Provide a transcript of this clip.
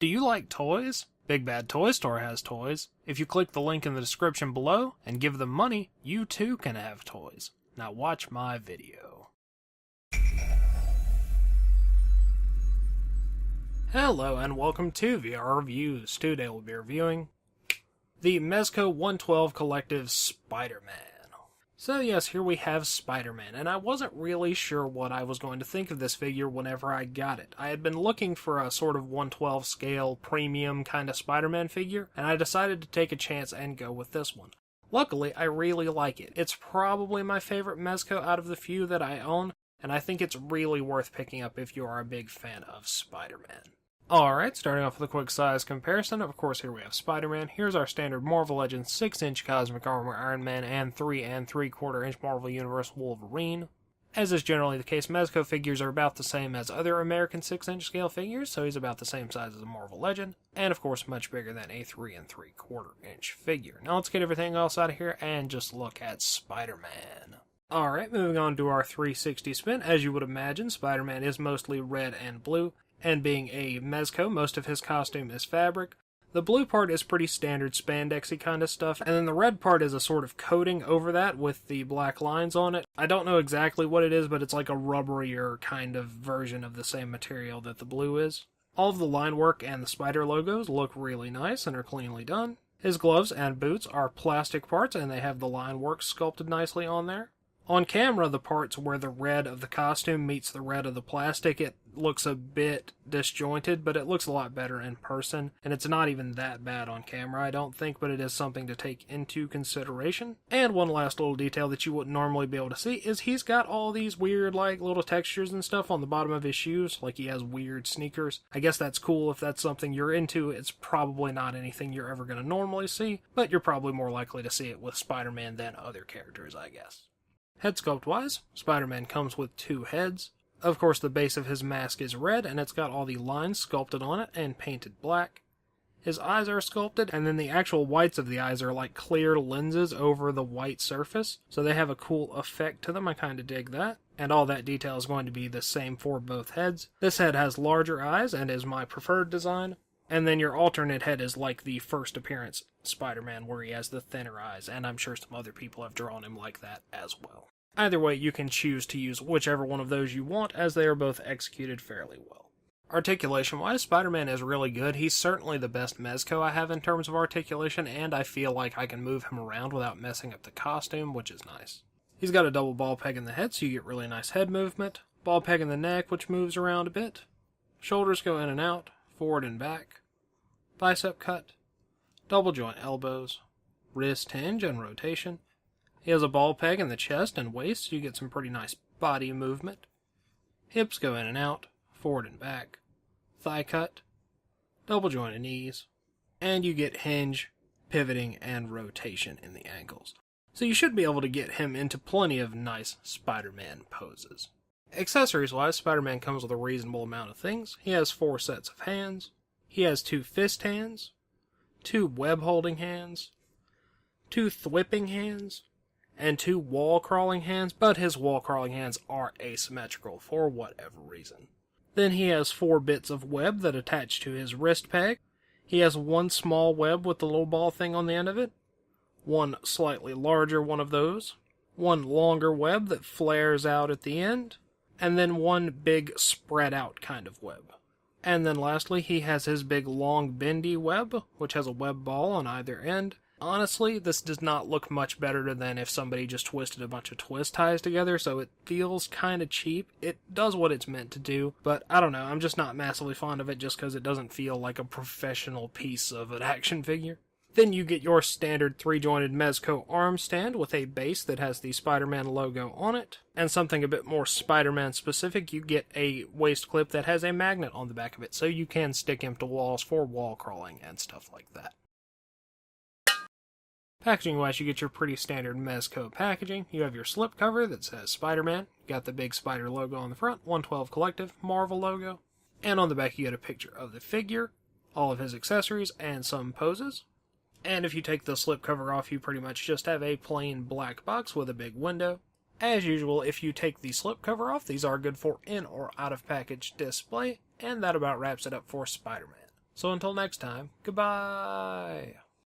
Do you like toys? Big Bad Toy Store has toys. If you click the link in the description below and give them money, you too can have toys. Now watch my video. Hello and welcome to VR Reviews. Today we'll be reviewing the Mezco 112 Collective Spider-Man. So yes, here we have Spider-Man, and I wasn't really sure what I was going to think of this figure whenever I got it. I had been looking for a sort of 112 scale premium kind of Spider-Man figure, and I decided to take a chance and go with this one. Luckily, I really like it. It's probably my favorite Mezco out of the few that I own, and I think it's really worth picking up if you are a big fan of Spider-Man. Alright, starting off with a quick size comparison. Of course, here we have Spider-Man. Here's our standard Marvel Legends 6-inch Cosmic Armor Iron Man and 3 3/4-inch Marvel Universe Wolverine. As is generally the case, Mezco figures are about the same as other American 6-inch scale figures, so he's about the same size as a Marvel Legend, and of course much bigger than a 3 3/4-inch figure. Now let's get everything else out of here and just look at Spider-Man. Alright, moving on to our 360 spin. As you would imagine, Spider-Man is mostly red and blue. And being a Mezco, most of his costume is fabric. The blue part is pretty standard spandexy kind of stuff, and then the red part is a sort of coating over that with the black lines on it. I don't know exactly what it is, but it's like a rubberier kind of version of the same material that the blue is. All of the line work and the spider logos look really nice and are cleanly done. His gloves and boots are plastic parts, and they have the line work sculpted nicely on there. On camera, the parts where the red of the costume meets the red of the plastic, it looks a bit disjointed, but it looks a lot better in person, and it's not even that bad on camera, I don't think, but it is something to take into consideration. And one last little detail that you wouldn't normally be able to see is he's got all these weird, like, little textures and stuff on the bottom of his shoes, like he has weird sneakers. I guess that's cool if that's something you're into. It's probably not anything you're ever going to normally see, but you're probably more likely to see it with Spider-Man than other characters, I guess. Head sculpt wise, Spider-Man comes with 2 heads. Of course, the base of his mask is red, and it's got all the lines sculpted on it and painted black. His eyes are sculpted, and then the actual whites of the eyes are like clear lenses over the white surface, so they have a cool effect to them. I kind of dig that. And all that detail is going to be the same for both heads. This head has larger eyes and is my preferred design. And then your alternate head is like the first appearance Spider-Man, where he has the thinner eyes, and I'm sure some other people have drawn him like that as well. Either way, you can choose to use whichever one of those you want, as they are both executed fairly well. Articulation-wise, Spider-Man is really good. He's certainly the best Mezco I have in terms of articulation, and I feel like I can move him around without messing up the costume, which is nice. He's got a double ball peg in the head, so you get really nice head movement. Ball peg in the neck, which moves around a bit. Shoulders go in and out, forward and back. Bicep cut. Double joint elbows. Wrist hinge and rotation. He has a ball peg in the chest and waist, so you get some pretty nice body movement. Hips go in and out, forward and back. Thigh cut. Double jointed knees. And you get hinge, pivoting, and rotation in the ankles. So you should be able to get him into plenty of nice Spider-Man poses. Accessories-wise, Spider-Man comes with a reasonable amount of things. He has 4 sets of hands. He has 2 fist hands, 2 web-holding hands, 2 thwipping hands, and 2 wall-crawling hands, but his wall-crawling hands are asymmetrical for whatever reason. Then he has 4 bits of web that attach to his wrist peg. He has 1 small web with the little ball thing on the end of it, 1 slightly larger one of those, 1 longer web that flares out at the end, and then 1 big spread-out kind of web. And then lastly, he has his big long bendy web, which has a web ball on either end. Honestly, this does not look much better than if somebody just twisted a bunch of twist ties together, so it feels kind of cheap. It does what it's meant to do, but I don't know, I'm just not massively fond of it just because it doesn't feel like a professional piece of an action figure. Then you get your standard 3-jointed Mezco arm stand with a base that has the Spider-Man logo on it. And something a bit more Spider-Man specific, you get a waist clip that has a magnet on the back of it, so you can stick him to walls for wall crawling and stuff like that. Packaging-wise, you get your pretty standard Mezco packaging. You have your slipcover that says Spider-Man. You got the big spider logo on the front, 112 Collective, Marvel logo. And on the back you get a picture of the figure, all of his accessories, and some poses. And if you take the slipcover off, you pretty much just have a plain black box with a big window. As usual, if you take the slipcover off, these are good for in or out of package display, and that about wraps it up for Spider-Man. So until next time, goodbye!